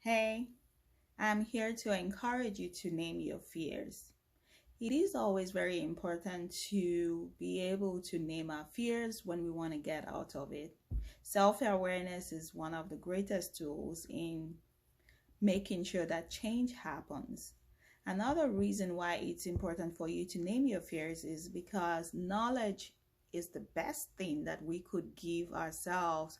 Hey, I'm here to encourage you to name your fears. It is always very important to be able to name our fears when we want to get out of it. Self awareness is one of the greatest tools in making sure that change happens. Another reason why it's important for you to name your fears is because knowledge is the best thing that we could give ourselves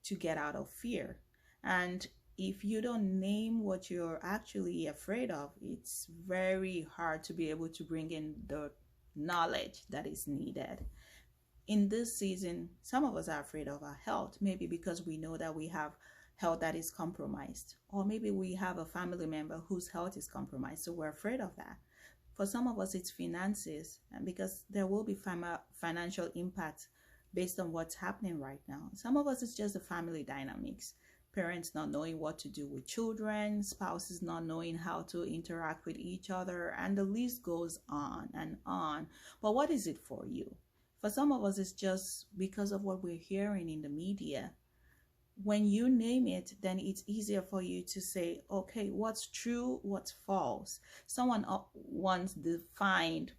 to get out of fear. And if you don't name what you're actually afraid of, it's very hard to be able to bring in the knowledge that is needed. In this season, some of us are afraid of our health, maybe because we know that we have health that is compromised, or maybe we have a family member whose health is compromised, so we're afraid of that. For some of us, it's finances, and because there will be financial impact based on what's happening right now. Some of us, it's just the family dynamics. Parents not knowing what to do with children, spouses not knowing how to interact with each other, and the list goes on and on. But what is it for you? For some of us, it's just because of what we're hearing in the media. When you name it, then it's easier for you to say, okay, what's true, what's false. Someone once defined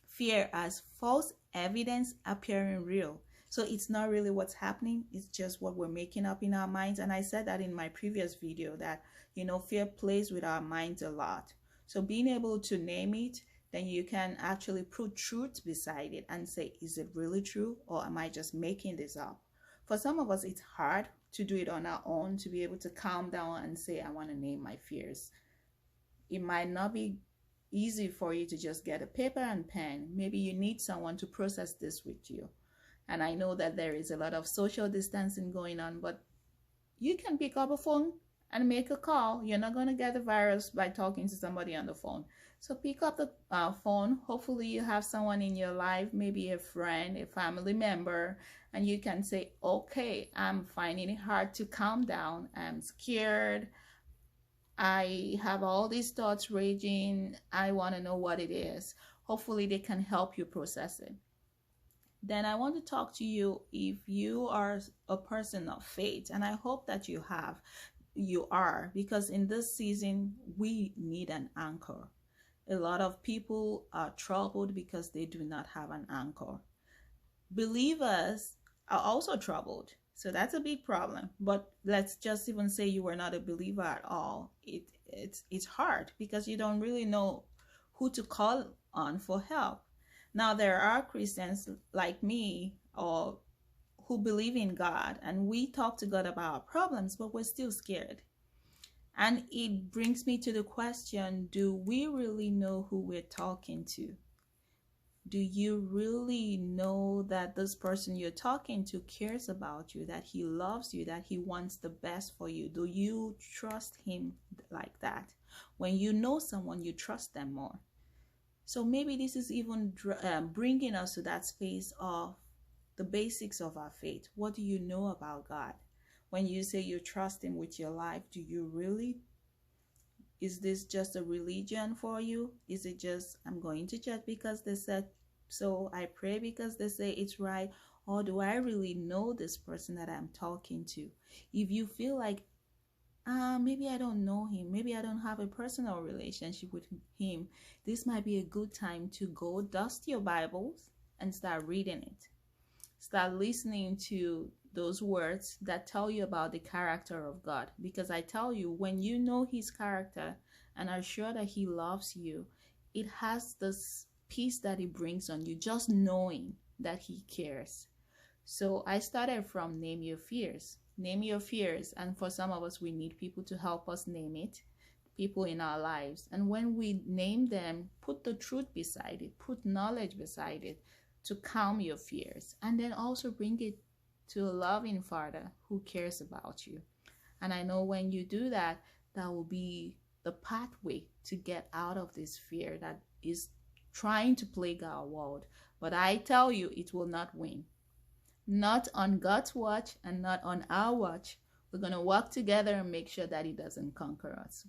fear as false evidence appearing real. So it's not really what's happening, it's just what we're making up in our minds. And I said that in my previous video that, fear plays with our minds a lot. So being able to name it, then you can actually put truth beside it and say, is it really true or am I just making this up? For some of us, it's hard to do it on our own, to be able to calm down and say, I want to name my fears. It might not be easy for you to just get a paper and pen. Maybe you need someone to process this with you. And I know that there is a lot of social distancing going on, but you can pick up a phone and make a call. You're not going to get the virus by talking to somebody on the phone. So pick up the phone. Hopefully you have someone in your life, maybe a friend, a family member, and you can say, okay, I'm finding it hard to calm down. I'm scared. I have all these thoughts raging. I want to know what it is. Hopefully they can help you process it. Then I want to talk to you if you are a person of faith, and I hope that you are, because in this season we need an anchor. A lot of people are troubled because they do not have an anchor. Believers are also troubled, so that's a big problem. But let's just even say you were not a believer at all. It's hard because you don't really know who to call on for help. Now there are Christians like me or who believe in God, and we talk to God about our problems, but we're still scared. And it brings me to the question, do we really know who we're talking to? Do you really know that this person you're talking to cares about you, that he loves you, that he wants the best for you? Do you trust him like that? When you know someone, you trust them more. So maybe this is even bringing us to that space of the basics of our faith. What do you know about God? When you say you trust him with your life, do you really? Is this just a religion for you? Is it just, I'm going to church because they said so, I pray because they say it's right? Or do I really know this person that I'm talking to? If you feel like, maybe I don't know him, maybe I don't have a personal relationship with him, this might be a good time to go dust your Bibles and start reading it. Start listening to those words that tell you about the character of God. Because I tell you, when you know his character and are sure that he loves you, it has this peace that it brings on you, just knowing that he cares. So I started from name your fears. Name your fears. And for some of us, we need people to help us name it, people in our lives. And when we name them, put the truth beside it, put knowledge beside it to calm your fears. And then also bring it to a loving Father who cares about you. And I know when you do that, that will be the pathway to get out of this fear that is trying to plague our world. But I tell you, it will not win. Not on God's watch and not on our watch. We're going to work together and make sure that it doesn't conquer us.